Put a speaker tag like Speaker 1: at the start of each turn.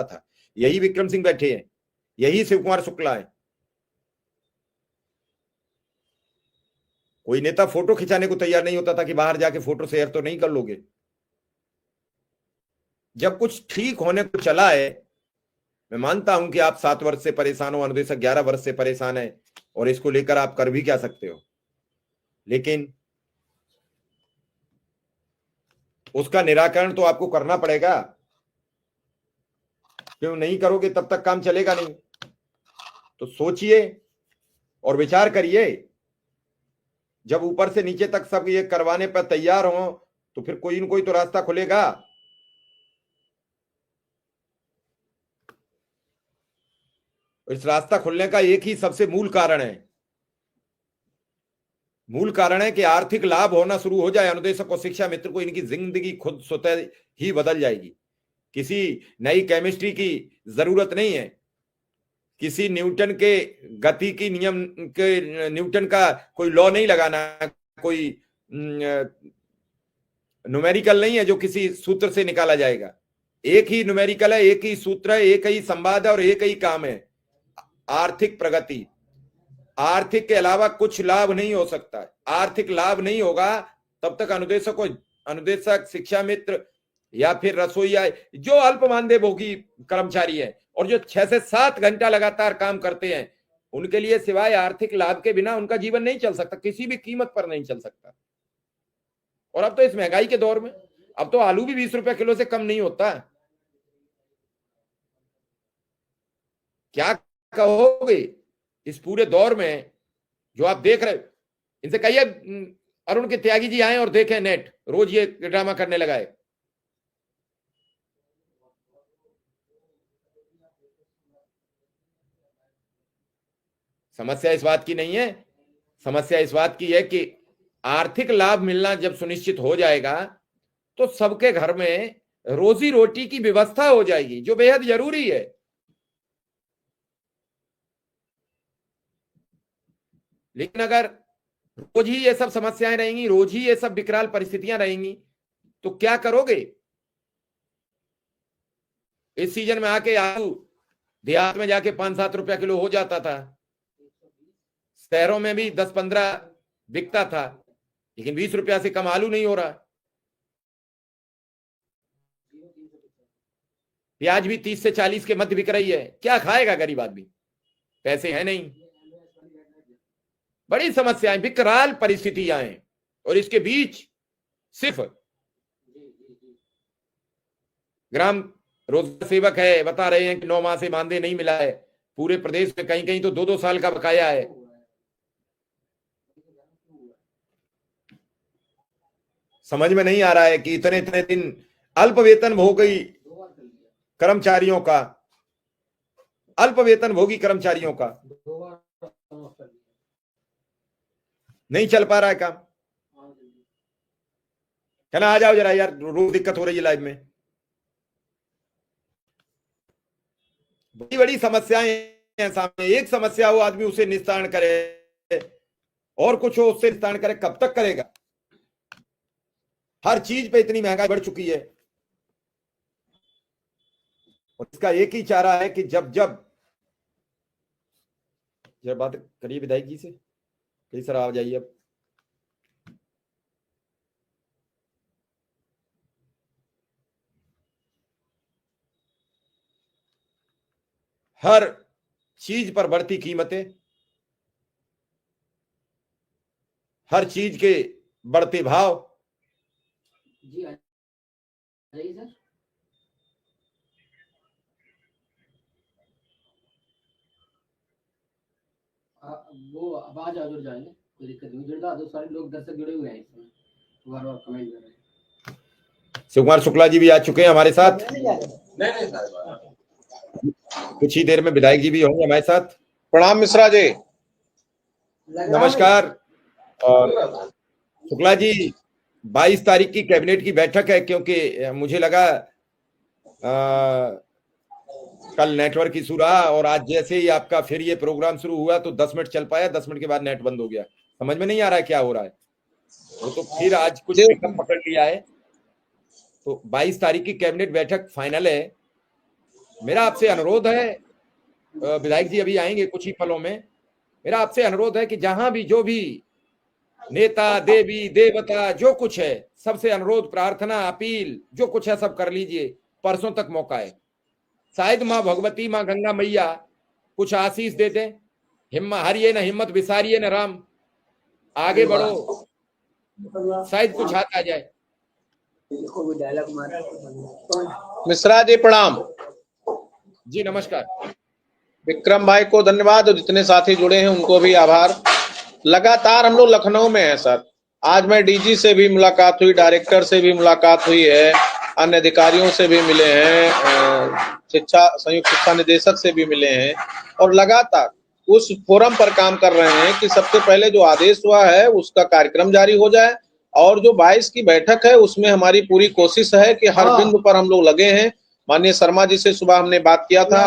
Speaker 1: था। यही विक्रम सिंह बैठे हैं, यही शिव कुमार शुक्ला है। कोई नेता फोटो खिंचाने को तैयार नहीं होता था कि बाहर जाके फोटो शेयर तो नहीं कर लोगे। जब कुछ ठीक होने को चला है, मैं मानता हूं कि आप 7 वर्ष से परेशान हो, अनुदेशक 11 वर्ष से परेशान है, और इसको लेकर आप कर भी क्या सकते हो, लेकिन उसका निराकरण तो आपको करना पड़ेगा। क्यों नहीं करोगे, तब तक काम चलेगा नहीं। तो सोचिए और विचार करिए। जब ऊपर से नीचे तक सब ये करवाने पर तैयार हो, तो फिर कोई न कोई तो रास्ता खुलेगा। इस रास्ता खुलने का एक ही सबसे मूल कारण है कि आर्थिक लाभ होना शुरू हो जाए अनुदेशक और शिक्षा मित्र को। इनकी जिंदगी खुद स्वतः ही बदल जाएगी। किसी नई केमिस्ट्री की जरूरत नहीं है, किसी न्यूटन के गति की नियम के न्यूटन का कोई लॉ नहीं लगाना, कोई न्यूमेरिकल नहीं है जो किसी सूत्र से निकाला जाएगा। एक ही न्यूमेरिकल है, एक ही सूत्र है, एक ही संवाद है और एक ही काम है, आर्थिक प्रगति। आर्थिक के अलावा कुछ लाभ नहीं हो सकता। आर्थिक लाभ नहीं होगा तब तक अनुदेशक शिक्षा मित्र या फिर रसोईया जो अल्प मानदेय भोगी कर्मचारी है और जो 6 से 7 घंटा लगातार काम करते हैं, उनके लिए सिवाय आर्थिक लाभ के बिना उनका जीवन नहीं चल सकता, किसी भी कीमत पर नहीं चल सकता। और अब तो इस महंगाई के दौर में अब तो आलू भी 20 रुपए किलो से कम नहीं होता। क्या कहोगे इस पूरे दौर में जो आप देख रहे हो? इनसे कहिए अरुण के त्यागी जी आए और देखें नेट, रोज ये ड्रामा करने लगा है। समस्या इस बात की नहीं है, समस्या इस बात की है कि आर्थिक लाभ मिलना जब सुनिश्चित हो जाएगा तो सबके घर में रोजी रोटी की व्यवस्था हो जाएगी, जो बेहद जरूरी है। लेकिन अगर रोज ही ये सब समस्याएं रहेंगी, रोज ही ये सब विकराल परिस्थितियां रहेंगी, तो क्या करोगे? इस सीजन में आके आलू देहात में जाके 5-7 रुपया किलो हो जाता था, शहरों में भी 10-15 बिकता था, लेकिन 20 रुपया से कम आलू नहीं हो रहा। प्याज भी 30 से 40 के मध्य बिक रही है। क्या खाएगा गरीब आदमी, पैसे हैं नहीं। बड़ी समस्याएं, विकराल परिस्थितियां हैं, और इसके बीच सिर्फ ग्राम रोजगार सेवक है बता रहे हैं कि 9 माह से मानदेय नहीं मिला है। पूरे प्रदेश में कहीं कहीं तो 2-2 साल का बकाया है। समझ में नहीं आ रहा है कि इतने इतने दिन अल्प वेतन भोगी कर्मचारियों का, अल्प वेतन भोगी कर्मचारियों का नहीं चल पा रहा है काम। कहना आ जाओ जरा यार, रोज दिक्कत हो रही है लाइव में। बड़ी बड़ी समस्याएं हैं सामने। एक समस्या हो आदमी उसे निस्तारण करे, और कुछ हो उससे निस्तारण करे, कब तक करेगा? हर चीज पे इतनी महंगाई बढ़ चुकी है, और इसका एक ही चारा है कि जब बात करिए विधायक जी से। कई सर आ जाइए अब। हर चीज पर बढ़ती कीमतें, हर चीज के बढ़ते भाव।
Speaker 2: जी सर। वो आवाज आ जुड़ जाएंगे, कोई दिक्कत नहीं। जुड़ दो, सारे लोग दर्शक जुड़े हुए हैं इसमें, बार बार कमेंट कर रहे हैं।
Speaker 1: शिव कुमार शुक्ला जी भी आ चुके हैं हमारे साथ।
Speaker 2: नहीं
Speaker 1: कुछ ही देर में विधायक जी भी होंगे हमारे साथ।
Speaker 3: प्रणाम मिश्रा जी।
Speaker 1: नमस्कार। और शुक्ला जी, 22 तारीख की कैबिनेट की बैठक है, क्योंकि मुझे लगा कल नेटवर्क इशू रहा, और आज जैसे ही आपका फिर ये प्रोग्राम शुरू हुआ तो 10 मिनट चल पाया, 10 मिनट के बाद नेट बंद हो गया। समझ में नहीं आ रहा है क्या हो रहा है। वो तो फिर आज कुछ पिकअप पकड़ लिया है। तो 22 तारीख की कैबिनेट बैठक फाइनल है, मेरा आपसे अनुरोध है, विधायक जी अभी आएंगे कुछ ही पलों में, मेरा आपसे अनुरोध है कि जहां भी जो भी नेता, देवी देवता जो कुछ है, सबसे अनुरोध, प्रार्थना, अपील जो कुछ है सब कर लीजिए। परसों तक मौका है, शायद माँ भगवती, माँ गंगा मैया कुछ आशीष दे दें। हिम्मत हारिए न, हिम्मत विसारिए न राम, आगे बढ़ो, शायद कुछ हाथ आ जाए।
Speaker 3: मिश्रा जी प्रणाम।
Speaker 1: जी नमस्कार।
Speaker 3: विक्रम भाई को धन्यवाद और जितने साथी जुड़े हैं उनको भी आभार। लगातार हम लोग लखनऊ में हैं सर। आज मैं डीजी से भी मुलाकात हुई, डायरेक्टर से भी मुलाकात हुई है, अन्य अधिकारियों से भी मिले हैं, संयुक्त शिक्षा निदेशक से भी मिले हैं और लगातार उस फोरम पर काम कर रहे हैं कि सबसे पहले जो आदेश हुआ है उसका कार्यक्रम जारी हो जाए और जो 22 की बैठक है उसमें हमारी पूरी कोशिश है कि हर बिंदु पर हम लोग लगे हैं। माननीय शर्मा जी से सुबह हमने बात किया था।